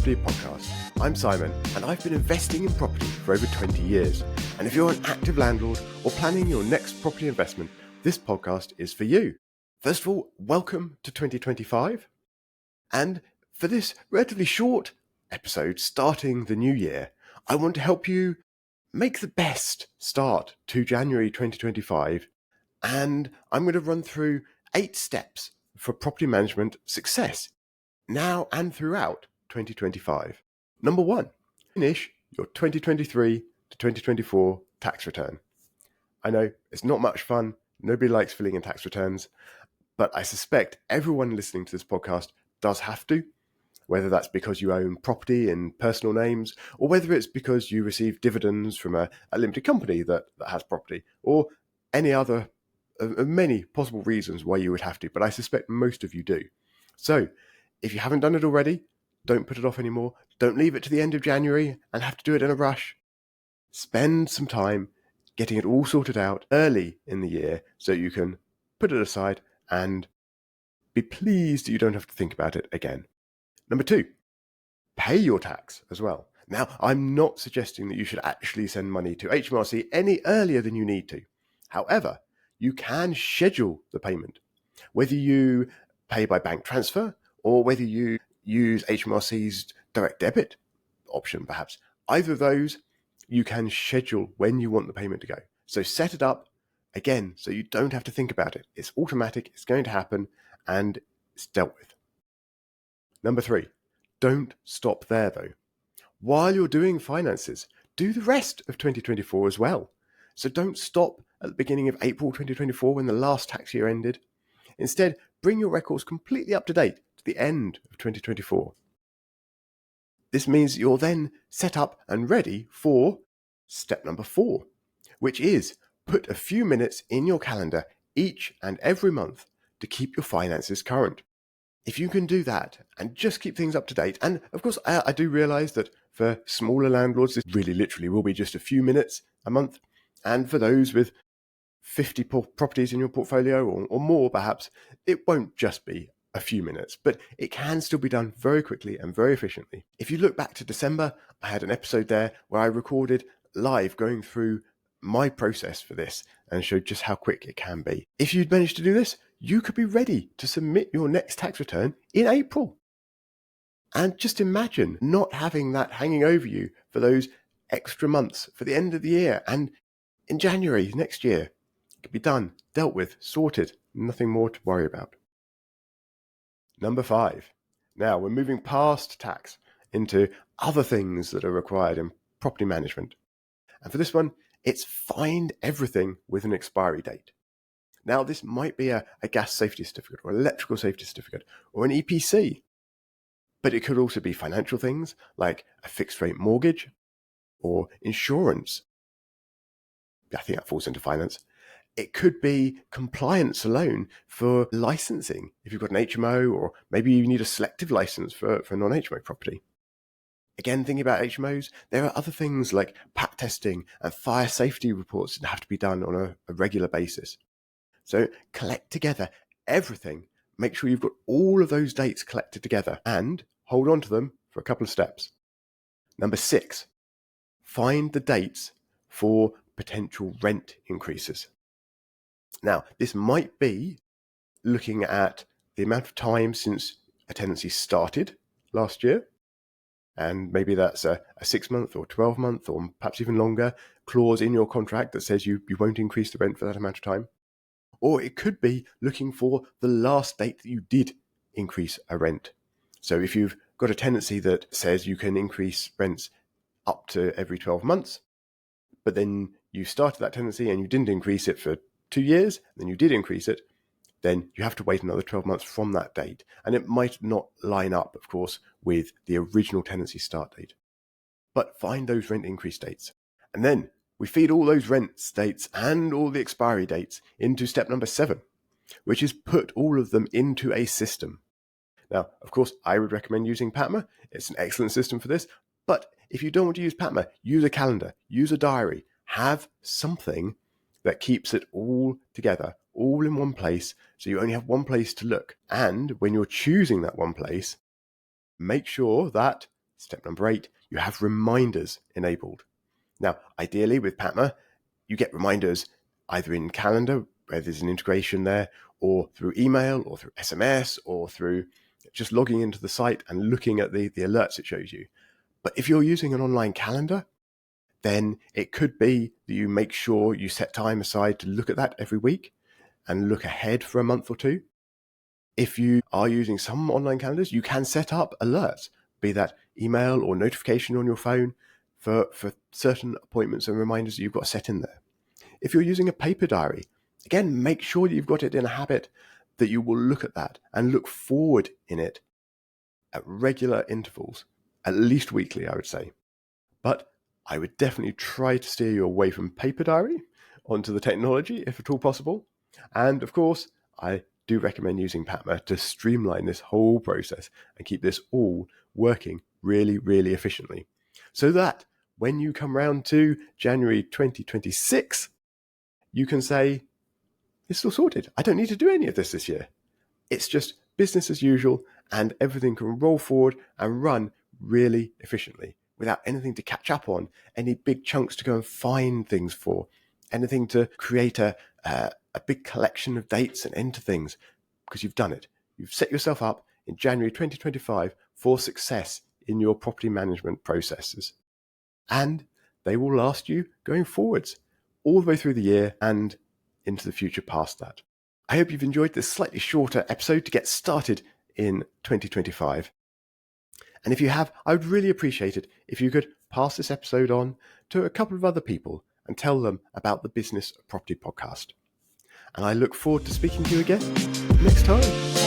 Property Podcast. I'm Simon, and I've been investing in property for over 20 years. And if you're an active landlord or planning your next property investment, this podcast is for you. First of all, welcome to 2025. And for this relatively short episode starting the new year, I want to help you make the best start to January 2025. And I'm going to run through 8 steps for property management success now and throughout 2025. Number 1, finish your 2023 to 2024 tax return. I know it's not much fun. Nobody likes filling in tax returns, but I suspect everyone listening to this podcast does have to, whether that's because you own property in personal names, or whether it's because you receive dividends from a limited company that has property, or any other of many possible reasons why you would have to, but I suspect most of you do. So if you haven't done it already, don't put it off anymore. Don't leave it to the end of January and have to do it in a rush. Spend some time getting it all sorted out early in the year so you can put it aside and be pleased that you don't have to think about it again. Number 2, pay your tax as well. Now, I'm not suggesting that you should actually send money to HMRC any earlier than you need to. However, you can schedule the payment, whether you pay by bank transfer or whether you use HMRC's direct debit option, perhaps. Either of those, you can schedule when you want the payment to go. So set it up, again, so you don't have to think about it. It's automatic, it's going to happen, and it's dealt with. Number 3, don't stop there though. While you're doing finances, do the rest of 2024 as well. So don't stop at the beginning of April 2024 when the last tax year ended. Instead, bring your records completely up to date to the end of 2024. This means you're then set up and ready for step number 4, which is put a few minutes in your calendar each and every month to keep your finances current. If you can do that and just keep things up to date, and of course I do realize that for smaller landlords this really literally will be just a few minutes a month, and for those with 50 properties in your portfolio or more perhaps, it won't just be a few minutes, but it can still be done very quickly and very efficiently. If you look back to December, I had an episode there where I recorded live going through my process for this and showed just how quick it can be. If you'd managed to do this, you could be ready to submit your next tax return in April. And just imagine not having that hanging over you for those extra months for the end of the year, and in January next year, it could be done, dealt with, sorted, nothing more to worry about. Number 5. Now we're moving past tax into other things that are required in property management. And for this one, it's find everything with an expiry date. Now this might be a gas safety certificate or electrical safety certificate or an EPC, but it could also be financial things like a fixed rate mortgage or insurance. I think that falls into finance. It could be compliance alone for licensing, if you've got an HMO, or maybe you need a selective license for non-HMO property. Again, thinking about HMOs, there are other things like PAT testing and fire safety reports that have to be done on a regular basis. So collect together everything, make sure you've got all of those dates collected together and hold on to them for a couple of steps. Number 6, find the dates for potential rent increases. Now, this might be looking at the amount of time since a tenancy started last year, and maybe that's a 6-month or 12-month or perhaps even longer clause in your contract that says you won't increase the rent for that amount of time. Or it could be looking for the last date that you did increase a rent. So if you've got a tenancy that says you can increase rents up to every 12 months, but then you started that tenancy and you didn't increase it for 2 years, then you did increase it, then you have to wait another 12 months from that date. And it might not line up, of course, with the original tenancy start date. But find those rent increase dates. And then we feed all those rent dates and all the expiry dates into step number 7, which is put all of them into a system. Now, of course, I would recommend using PATMA. It's an excellent system for this. But if you don't want to use PATMA, use a calendar, use a diary, have something that keeps it all together, all in one place, so you only have one place to look. And when you're choosing that one place, make sure that Step number 8, you have reminders enabled. Now, ideally with Patma, you get reminders either in calendar, where there's an integration there, or through email, or through SMS, or through just logging into the site and looking at the alerts it shows you. But if you're using an online calendar, then it could be that you make sure you set time aside to look at that every week and look ahead for a month or two. If you are using some online calendars, you can set up alerts, be that email or notification on your phone for certain appointments and reminders that you've got set in there. If you're using a paper diary, again, make sure that you've got it in a habit that you will look at that and look forward in it at regular intervals, at least weekly, I would say. But I would definitely try to steer you away from paper diary onto the technology, if at all possible. And of course, I do recommend using Patma to streamline this whole process and keep this all working really, really efficiently. So that when you come round to January 2026, you can say, it's all sorted. I don't need to do any of this year. It's just business as usual, and everything can roll forward and run really efficiently without anything to catch up on, any big chunks to go and find things for, anything to create a big collection of dates and enter things, because you've done it. You've set yourself up in January 2025 for success in your property management processes. And they will last you going forwards all the way through the year and into the future past that. I hope you've enjoyed this slightly shorter episode to get started in 2025. And if you have, I would really appreciate it if you could pass this episode on to a couple of other people and tell them about the Business of Property podcast. And I look forward to speaking to you again next time.